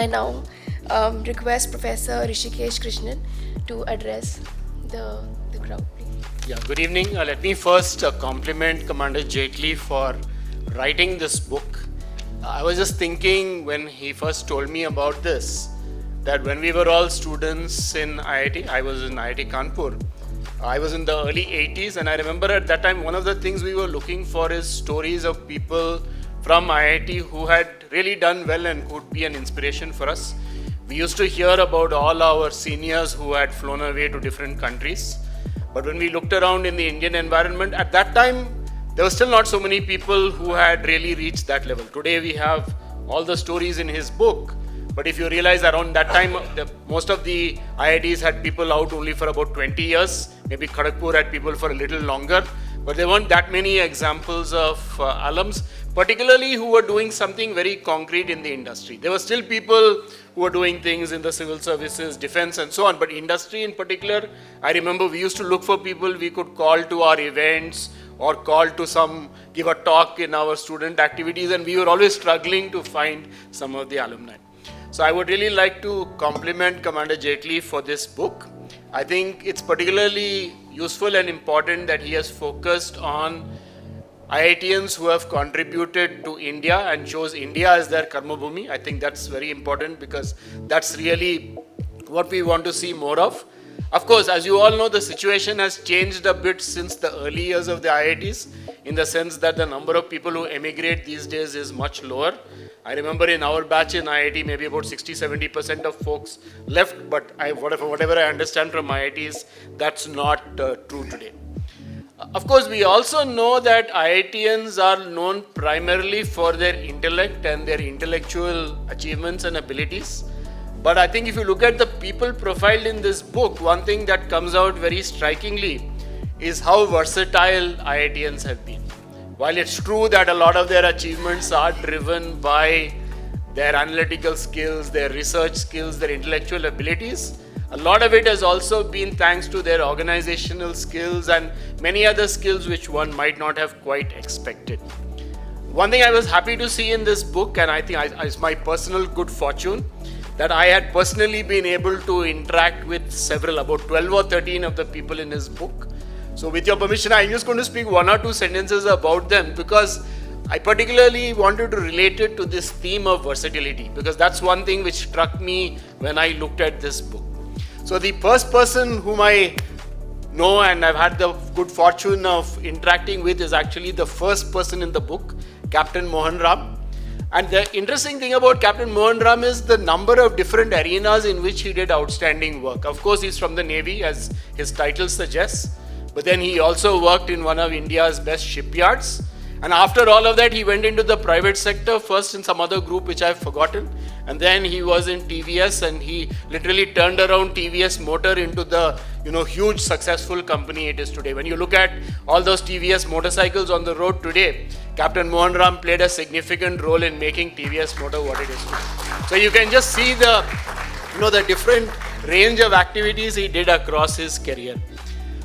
I now request Professor Krishnan to address the crowd. Yeah, good evening. Let me first compliment Commander Jaitley for writing this book. I was just thinking when he first told me about this, that when we were all students in IIT, I was in IIT Kanpur, I was in the early 80s, and I remember at that time one of the things we were looking for is stories of people from IIT who had really done well and could be an inspiration for us. We used to hear about all our seniors who had flown away to different countries. But when we looked around in the Indian environment, at that time, there were still not so many people who had really reached that level. Today we have all the stories in his book. But if you realize around that time, most of the IITs had people out only for about 20 years. Maybe Kharagpur had people for a little longer. But there weren't that many examples of alums, particularly who were doing something very concrete in the industry. There were still people who were doing things in the civil services, defense and so on. But industry in particular, I remember we used to look for people we could call to our events or call to give a talk in our student activities, and we were always struggling to find some of the alumni. So I would really like to compliment Commander Jaitley for this book. I think it's particularly useful and important that he has focused on IITians who have contributed to India and chose India as their karma bhumi. I think that's very important because that's really what we want to see more of. Of course, as you all know, the situation has changed a bit since the early years of the IITs, in the sense that the number of people who emigrate these days is much lower. I remember in our batch in IIT, maybe about 60-70% of folks left, but whatever I understand from IITs, that's not true today. Of course, we also know that IITians are known primarily for their intellect and their intellectual achievements and abilities. But I think if you look at the people profiled in this book, one thing that comes out very strikingly is how versatile IITians have been. While it's true that a lot of their achievements are driven by their analytical skills, their research skills, their intellectual abilities, a lot of it has also been thanks to their organizational skills and many other skills which one might not have quite expected. One thing I was happy to see in this book, and I think it's my personal good fortune, that I had personally been able to interact with about 12 or 13 of the people in his book. So with your permission, I'm just going to speak one or two sentences about them because I particularly wanted to relate it to this theme of versatility, because that's one thing which struck me when I looked at this book. So the first person whom I know and I've had the good fortune of interacting with is actually the first person in the book, Captain Mohan Ram. And the interesting thing about Captain Mohan Ram is the number of different arenas in which he did outstanding work. Of course, he's from the Navy, as his title suggests, but then he also worked in one of India's best shipyards. And after all of that, he went into the private sector, first in some other group which I've forgotten, and then he was in TVS, and he literally turned around TVS Motor into the huge successful company it is today. When you look at all those TVS motorcycles on the road today, Captain Mohan Ram played a significant role in making TVS Motor what it is today. So you can just see the different range of activities he did across his career.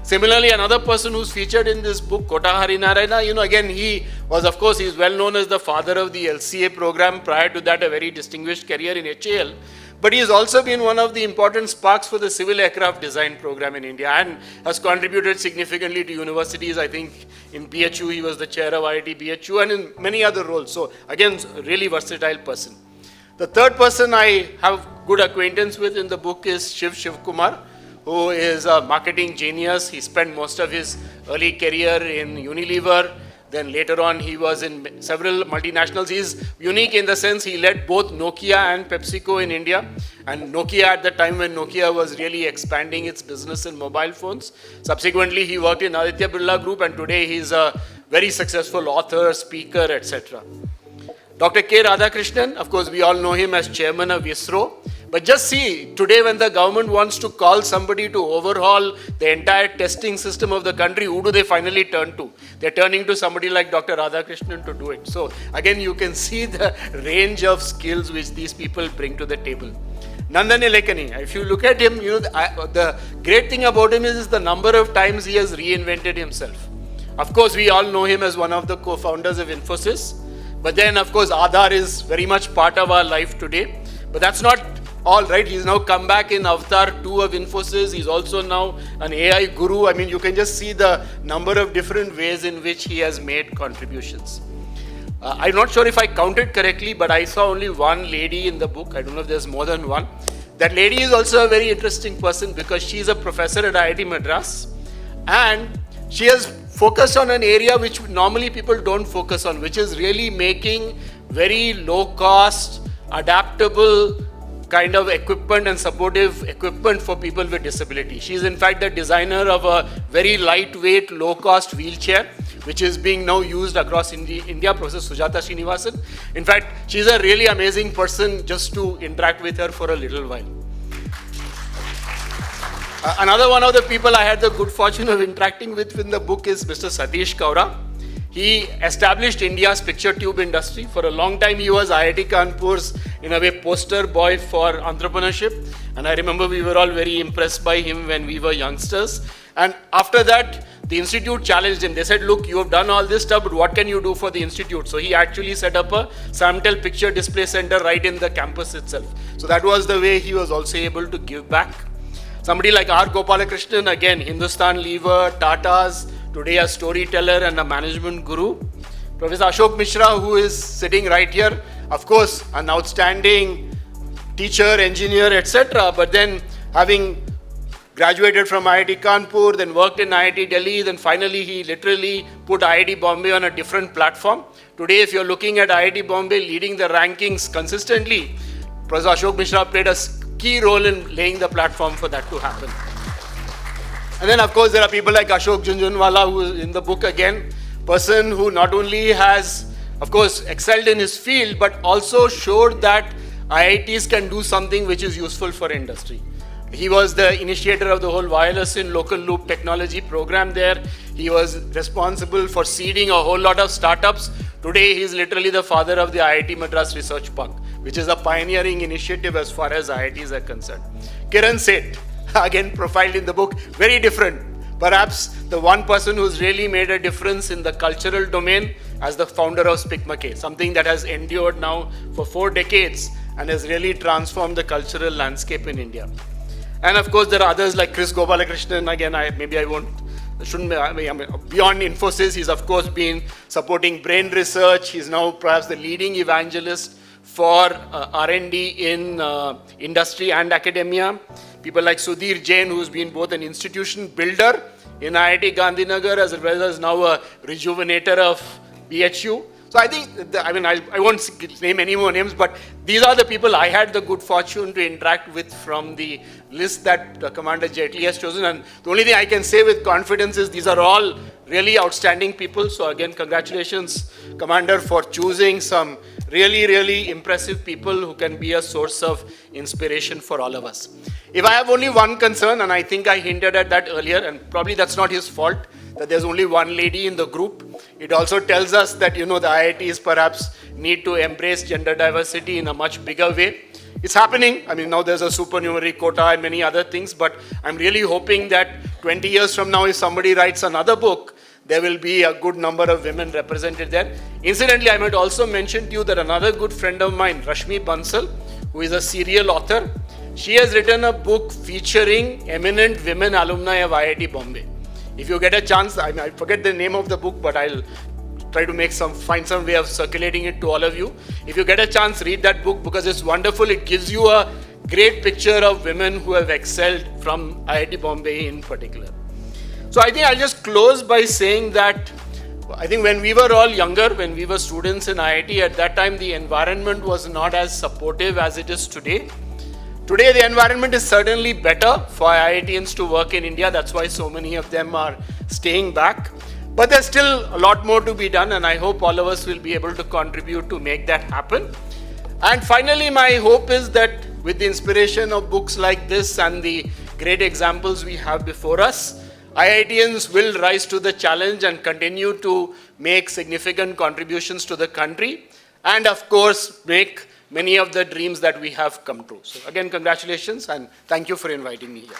Similarly, another person who's featured in this book, Kota Harinarayana, again, he's well known as the father of the LCA program. Prior to that, a very distinguished career in HAL. But he's also been one of the important sparks for the civil aircraft design program in India and has contributed significantly to universities. I think in BHU, he was the chair of IIT BHU and in many other roles. So again, really versatile person. The third person I have good acquaintance with in the book is Shiv Kumar, who is a marketing genius. He spent most of his early career in Unilever. Then later on, he was in several multinationals. He's unique in the sense he led both Nokia and PepsiCo in India. And Nokia at the time when Nokia was really expanding its business in mobile phones. Subsequently, he worked in Aditya Birla Group, and today he's a very successful author, speaker, etc. Dr. K. Radhakrishnan, of course, we all know him as chairman of ISRO. But just see, today when the government wants to call somebody to overhaul the entire testing system of the country, who do they finally turn to? They're turning to somebody like Dr. Radhakrishnan to do it. So again, you can see the range of skills which these people bring to the table. Nandan Nilekani, if you look at him, the great thing about him is the number of times he has reinvented himself. Of course, we all know him as one of the co-founders of Infosys. But then, of course, Aadhaar is very much part of our life today. But that's not all, right? He's now come back in Avatar 2 of Infosys. He's also now an AI guru. I mean, you can just see the number of different ways in which he has made contributions. I'm not sure if I counted correctly, but I saw only one lady in the book. I don't know if there's more than one. That lady is also a very interesting person because she's a professor at IIT Madras, and she has focused on an area which normally people don't focus on, which is really making very low cost, adaptable kind of equipment and supportive equipment for people with disability. She's in fact the designer of a very lightweight, low cost wheelchair, which is being now used across India, Professor Sujata Srinivasan. In fact, she's a really amazing person just to interact with her for a little while. Another one of the people I had the good fortune of interacting with in the book is Mr. Satish Kaura. He established India's picture tube industry. For a long time, he was IIT Kanpur's, in a way, poster boy for entrepreneurship. And I remember we were all very impressed by him when we were youngsters. And after that, the institute challenged him. They said, look, you have done all this stuff, but what can you do for the institute? So he actually set up a Samtel Picture Display Center right in the campus itself. So that was the way he was also able to give back. Somebody like R. Gopalakrishnan, again, Hindustan Lever, Tata's, today a storyteller and a management guru. Professor Ashok Mishra, who is sitting right here, of course, an outstanding teacher, engineer, etc. But then having graduated from IIT Kanpur, then worked in IIT Delhi, then finally he literally put IIT Bombay on a different platform. Today, if you're looking at IIT Bombay leading the rankings consistently, Professor Ashok Mishra played a key role in laying the platform for that to happen. And then, of course, there are people like Ashok Jhunjhunwala, who is in the book again, person who not only has, of course, excelled in his field, but also showed that IITs can do something which is useful for industry. He was the initiator of the whole wireless in local loop technology program there. He was responsible for seeding a whole lot of startups. Today, he is literally the father of the IIT Madras Research Park, which is a pioneering initiative as far as IITs are concerned. Kiran Seth, again profiled in the book, very different. Perhaps the one person who's really made a difference in the cultural domain as the founder of SPICMAK, something that has endured now for 4 decades and has really transformed the cultural landscape in India. And of course, there are others like Chris Gopalakrishnan. Again, beyond Infosys, he's of course been supporting brain research. He's now perhaps the leading evangelist for R&D in industry and academia. People like Sudhir Jain, who's been both an institution builder in IIT Gandhinagar as well as now a rejuvenator of BHU. So I think, I won't name any more names, but these are the people I had the good fortune to interact with from the list that Commander Jaitley has chosen. And the only thing I can say with confidence is these are all really outstanding people. So again, congratulations, Commander, for choosing some really, really impressive people who can be a source of inspiration for all of us. If I have only one concern, and I think I hinted at that earlier, and probably that's not his fault, that there's only one lady in the group. It also tells us that, the IITs perhaps need to embrace gender diversity in a much bigger way. It's happening. Now there's a supernumerary quota and many other things, but I'm really hoping that 20 years from now, if somebody writes another book, there will be a good number of women represented there. Incidentally, I might also mention to you that another good friend of mine, Rashmi Bansal, who is a serial author, she has written a book featuring eminent women alumni of IIT Bombay. If you get a chance, I forget the name of the book, but I'll try to find some way of circulating it to all of you. If you get a chance, read that book because it's wonderful. It gives you a great picture of women who have excelled from IIT Bombay in particular. So I think I'll just close by saying that I think when we were all younger, when we were students in IIT, at that time the environment was not as supportive as it is today. Today the environment is certainly better for IITians to work in India. That's why so many of them are staying back. But there's still a lot more to be done, and I hope all of us will be able to contribute to make that happen. And finally, my hope is that with the inspiration of books like this and the great examples we have before us, IITians will rise to the challenge and continue to make significant contributions to the country and, of course, make many of the dreams that we have come true. So again, congratulations and thank you for inviting me here.